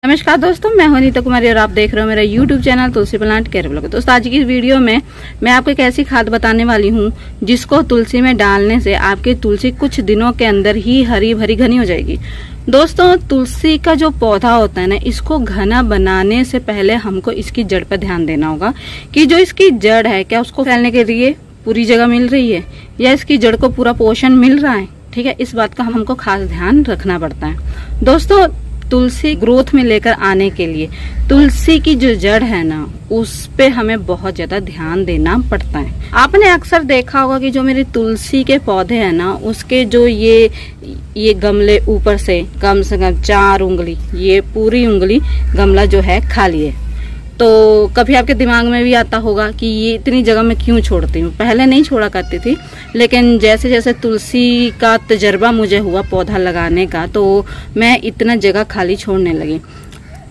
नमस्कार दोस्तों, मैं हूं नीता कुमारी और आप देख रहे हो मेरा YouTube चैनल तुलसी प्लांट केयर ब्लॉग। दोस्तों, आज की इस वीडियो में मैं आपको एक ऐसी खाद बताने वाली हूं जिसको तुलसी में डालने से आपकी तुलसी कुछ दिनों के अंदर ही हरी भरी घनी हो जाएगी। दोस्तों, तुलसी का जो पौधा होता है ना, इसको घना बनाने से पहले हमको इसकी जड़ पर ध्यान देना होगा कि जो इसकी जड़ है, क्या उसको फैलने के लिए पूरी जगह मिल रही है या इसकी जड़ को पूरा पोषण मिल रहा है। ठीक है, इस बात का हमको खास ध्यान रखना पड़ता है। दोस्तों, तुलसी ग्रोथ में लेकर आने के लिए तुलसी की जो जड़ है ना, उस पे हमें बहुत ज्यादा ध्यान देना पड़ता है। आपने अक्सर देखा होगा कि जो मेरे तुलसी के पौधे हैं ना, उसके जो ये गमले ऊपर से कम 4 उंगली, ये पूरी उंगली गमला जो है खाली है। तो कभी आपके दिमाग में भी आता होगा कि ये इतनी जगह मैं क्यों छोड़ती हूँ। पहले नहीं छोड़ा करती थी, लेकिन जैसे जैसे तुलसी का तजर्बा मुझे हुआ पौधा लगाने का, तो मैं इतना जगह खाली छोड़ने लगी।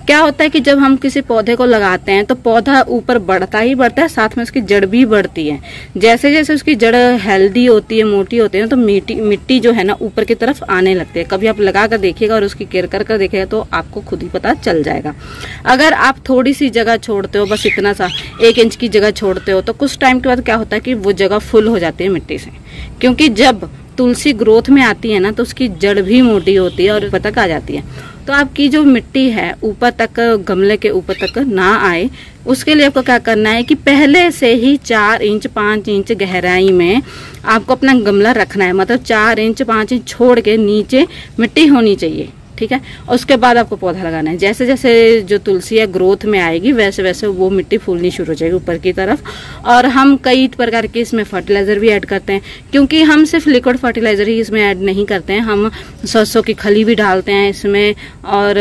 क्या होता है कि जब हम किसी पौधे को लगाते हैं तो पौधा ऊपर बढ़ता ही बढ़ता है, साथ में उसकी जड़ भी बढ़ती है। जैसे जैसे उसकी जड़ हेल्दी होती है, मोटी होती है, तो मिट्टी जो है ना ऊपर की तरफ आने लगती है। कभी आप लगा कर देखिएगा और उसकी केयर कर देखिएगा तो आपको खुद ही पता चल जाएगा। अगर आप थोड़ी सी जगह छोड़ते हो, बस इतना सा 1 इंच की जगह छोड़ते हो, तो कुछ टाइम के बाद क्या होता है कि वो जगह फुल हो जाती है मिट्टी से। क्योंकि जब तुलसी ग्रोथ में आती है ना, तो उसकी जड़ भी मोटी होती है और ऊपर तक आ जाती है। तो आपकी जो मिट्टी है ऊपर तक, गमले के ऊपर तक ना आए, उसके लिए आपको क्या करना है कि पहले से ही 4 इंच 5 इंच गहराई में आपको अपना गमला रखना है। मतलब 4 इंच 5 इंच छोड़ के नीचे मिट्टी होनी चाहिए। ठीक है, और उसके बाद आपको पौधा लगाना है। जैसे जैसे जो तुलसी है ग्रोथ में आएगी, वैसे वैसे वो मिट्टी फूलनी शुरू हो जाएगी ऊपर की तरफ। और हम कई प्रकार के इसमें फर्टिलाइजर भी ऐड करते हैं, क्योंकि हम सिर्फ लिक्विड फर्टिलाइजर ही इसमें ऐड नहीं करते हैं। हम सरसों की खली भी डालते हैं इसमें, और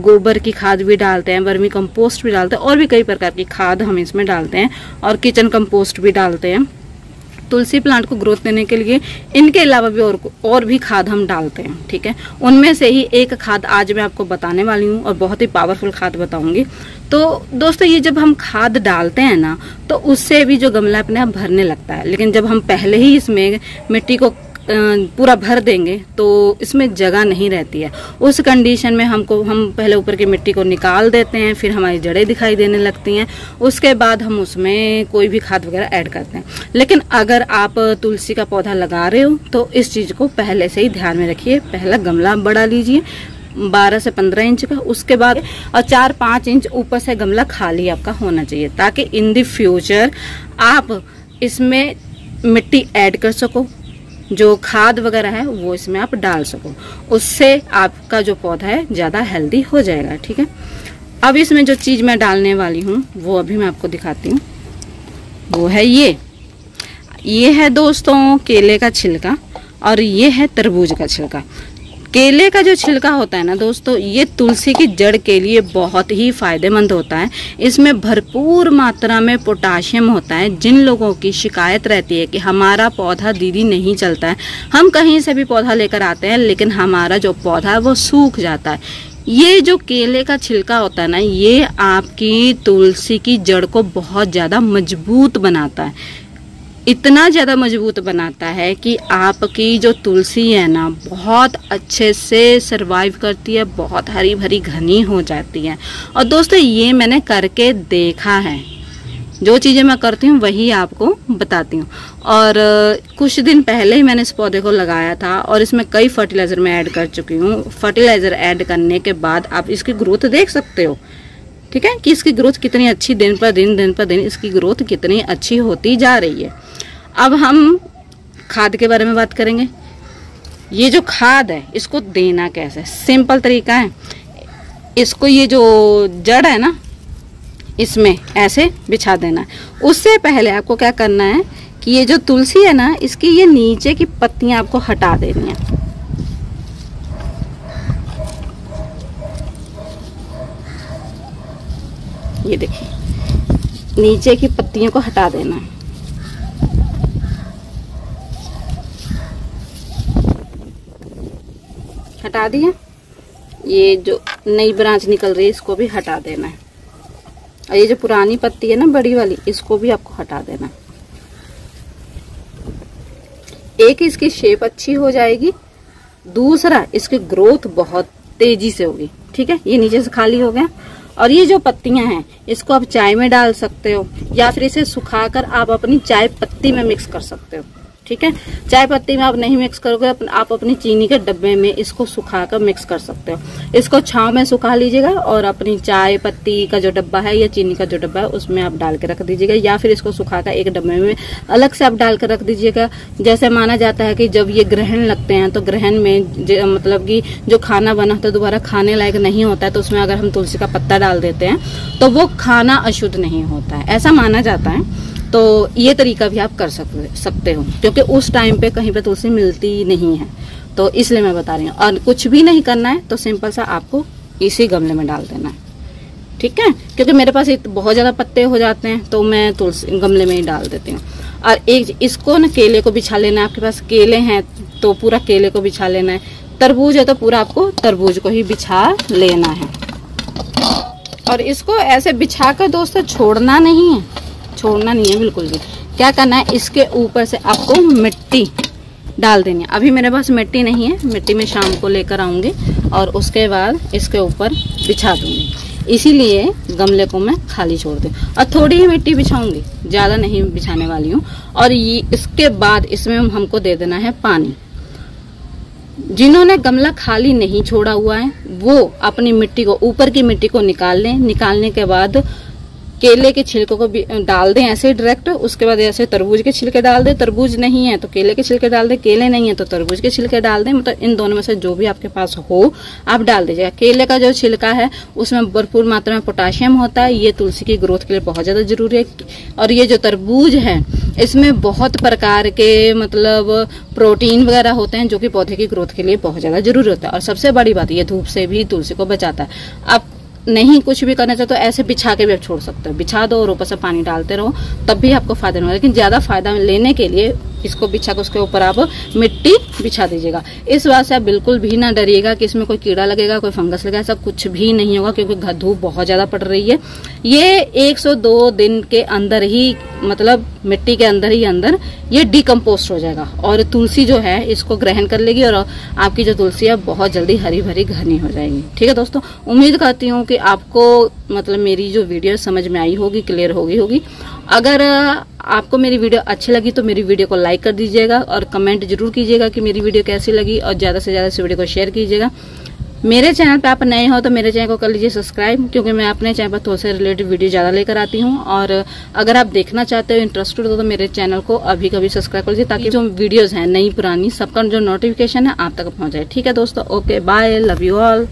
गोबर की खाद भी डालते हैं, वर्मी कंपोस्ट भी डालते हैं, और भी कई प्रकार की खाद हम इसमें डालते हैं, और किचन कंपोस्ट भी डालते हैं तुलसी प्लांट को ग्रोथ देने के लिए। इनके अलावा भी और भी खाद हम डालते हैं। ठीक है, उनमें से ही एक खाद आज मैं आपको बताने वाली हूँ, और बहुत ही पावरफुल खाद बताऊंगी। तो दोस्तों, ये जब हम खाद डालते हैं ना, तो उससे भी जो गमला अपने आप भरने लगता है। लेकिन जब हम पहले ही इसमें मिट्टी को पूरा भर देंगे तो इसमें जगह नहीं रहती है। उस कंडीशन में हम पहले ऊपर की मिट्टी को निकाल देते हैं, फिर हमारी जड़ें दिखाई देने लगती हैं। उसके बाद हम उसमें कोई भी खाद वगैरह ऐड करते हैं। लेकिन अगर आप तुलसी का पौधा लगा रहे हो तो इस चीज को पहले से ही ध्यान में रखिए। पहला गमला बढ़ा लीजिए 12 से 15 इंच का, उसके बाद और 4-5 इंच ऊपर से गमला खाली आपका होना चाहिए, ताकि इन द फ्यूचर आप इसमें मिट्टी ऐड कर सको, जो खाद वगैरह है वो इसमें आप डाल सको। उससे आपका जो पौधा है ज्यादा हेल्दी हो जाएगा। ठीक है, अब इसमें जो चीज मैं डालने वाली हूँ वो अभी मैं आपको दिखाती हूँ। वो है ये है दोस्तों केले का छिलका, और ये है तरबूज का छिलका। केले का जो छिलका होता है ना दोस्तों, ये तुलसी की जड़ के लिए बहुत ही फायदेमंद होता है। इसमें भरपूर मात्रा में पोटाशियम होता है। जिन लोगों की शिकायत रहती है कि हमारा पौधा दीदी नहीं चलता है, हम कहीं से भी पौधा लेकर आते हैं लेकिन हमारा जो पौधा है वो सूख जाता है, ये जो केले का छिलका होता है ना, ये आपकी तुलसी की जड़ को बहुत ज़्यादा मजबूत बनाता है। इतना ज़्यादा मजबूत बनाता है कि आपकी जो तुलसी है ना, बहुत अच्छे से सरवाइव करती है, बहुत हरी भरी घनी हो जाती है। और दोस्तों, ये मैंने करके देखा है। जो चीज़ें मैं करती हूँ वही आपको बताती हूँ। और कुछ दिन पहले ही मैंने इस पौधे को लगाया था, और इसमें कई फर्टिलाइज़र मैं ऐड कर चुकी हूँ। फर्टिलाइज़र ऐड करने के बाद आप इसकी ग्रोथ देख सकते हो। ठीक है, कि इसकी ग्रोथ कितनी अच्छी, दिन पर दिन इसकी ग्रोथ कितनी अच्छी होती जा रही है। अब हम खाद के बारे में बात करेंगे। ये जो खाद है इसको देना कैसे, सिंपल तरीका है। इसको ये जो जड़ है ना, इसमें ऐसे बिछा देना है। उससे पहले आपको क्या करना है कि ये जो तुलसी है ना, इसकी ये नीचे की पत्तियां आपको हटा देनी है। ये देखिए, नीचे की पत्तियों को हटा देना है। हटा दिया। ये जो नई ब्रांच निकल रही है इसको भी हटा देना है, और ये जो पुरानी पत्ती है ना बड़ी वाली, इसको भी आपको हटा देना। एक, इसकी शेप अच्छी हो जाएगी, दूसरा इसकी ग्रोथ बहुत तेजी से होगी। ठीक है, ये नीचे से खाली हो गया। और ये जो पत्तियां हैं इसको आप चाय में डाल सकते हो या फिर इसे सुखाकर आप अपनी चाय पत्ती में मिक्स कर सकते हो। ठीक है, चाय पत्ती में आप नहीं मिक्स करोगे, आप अपनी चीनी के डब्बे में इसको सुखाकर मिक्स कर सकते हो। इसको छांव में सुखा लीजिएगा और अपनी चाय पत्ती का जो डब्बा है या चीनी का जो डब्बा है उसमें आप डाल के रख दीजिएगा, या फिर इसको सुखाकर एक डब्बे में अलग से आप डाल कर रख दीजिएगा। जैसे माना जाता है कि जब ये ग्रहण लगते हैं तो ग्रहण में मतलब कि जो खाना बना होता है दोबारा खाने लायक नहीं होता है, तो उसमें अगर हम तुलसी का पत्ता डाल देते हैं तो वो खाना अशुद्ध नहीं होता है, ऐसा माना जाता है। तो ये तरीका भी आप कर सकते हो, क्योंकि उस टाइम पे कहीं पे तुलसी मिलती नहीं है, तो इसलिए मैं बता रही हूँ। और कुछ भी नहीं करना है तो सिंपल सा आपको इसी गमले में डाल देना है। ठीक है, क्योंकि मेरे पास बहुत ज्यादा पत्ते हो जाते हैं तो मैं तुलसी गमले में ही डाल देती हूँ। और एक इसको ना केले को बिछा लेना है, आपके पास केले हैं तो पूरा केले को बिछा लेना है, तरबूज है तो पूरा आपको तरबूज को ही बिछा लेना है। और इसको ऐसे बिछा कर दोस्तों छोड़ना नहीं है बिल्कुल भी। क्या करना है, इसके ऊपर से आपको मिट्टी डाल देनी है। अभी मेरे पास मिट्टी नहीं है, मिट्टी में शाम को लेकर आऊंगी और उसके बाद इसके ऊपर बिछा दूंगी, इसीलिए गमले को मैं खाली छोड़ दूं। और थोड़ी ही मिट्टी बिछाऊंगी, ज्यादा नहीं बिछाने वाली हूँ। और ये इसके बाद इसमें हमको दे देना है पानी। जिन्होंने गमला खाली नहीं छोड़ा हुआ है वो अपनी मिट्टी को, ऊपर की मिट्टी को निकाल लें। निकालने के बाद केले के छिलकों को भी डाल दें ऐसे डायरेक्ट। उसके बाद ऐसे तरबूज के छिलके डाल दें, तरबूज नहीं है तो केले के छिलके डाल दें, केले नहीं है तो तरबूज के छिलके डाल दें। मतलब इन दोनों में से जो भी आपके पास हो आप डाल दीजिएगा। केले का जो छिलका है उसमें भरपूर मात्रा में पोटाशियम होता है, ये तुलसी की ग्रोथ के लिए बहुत ज्यादा जरूरी है। और ये जो तरबूज है इसमें बहुत प्रकार के मतलब प्रोटीन वगैरह होते हैं जो कि पौधे की ग्रोथ के लिए बहुत ज्यादा जरूरी होता है। और सबसे बड़ी बात, ये धूप से भी तुलसी को बचाता है। आप नहीं कुछ भी करना चाहते तो ऐसे बिछा के भी आप छोड़ सकते हो, बिछा दो और ऊपर से पानी डालते रहो, तब भी आपको फायदा नहीं होगा। लेकिन ज्यादा फायदा लेने के लिए इसको बिछा कर उसके ऊपर आप मिट्टी बिछा दीजिएगा। इस बात से आप बिल्कुल भी ना डरिएगा कि इसमें कोई कीड़ा लगेगा, कोई फंगस लगेगा, ऐसा कुछ भी नहीं होगा, क्योंकि धूप बहुत ज्यादा पड़ रही है। ये 102 दिन के अंदर ही, मतलब मिट्टी के अंदर ही अंदर ये डिकम्पोस्ट हो जाएगा और तुलसी जो है इसको ग्रहण कर लेगी और आपकी जो तुलसी है बहुत जल्दी हरी भरी घनी हो जाएगी। ठीक है दोस्तों, उम्मीद करती हूँ कि आपको मतलब मेरी जो वीडियो समझ में आई होगी, क्लियर होगी। अगर आपको मेरी वीडियो अच्छी लगी तो मेरी वीडियो को लाइक कर दीजिएगा और कमेंट जरूर कीजिएगा कि मेरी वीडियो कैसी लगी, और ज्यादा से ज्यादा इस वीडियो को शेयर कीजिएगा। मेरे चैनल पे आप नए हो तो मेरे चैनल को कर लीजिए सब्सक्राइब, क्योंकि मैं अपने चैनल पर तुलसी से रिलेटेड वीडियो ज्यादा लेकर आती हूँ। और अगर आप देखना चाहते हो, इंटरेस्टेड हो, तो मेरे चैनल को अभी कभी सब्सक्राइब कर लीजिए, ताकि जो वीडियोस हैं नई पुरानी सबका जो नोटिफिकेशन है आप तक पहुंच जाए। ठीक है दोस्तों, okay bye, love you all.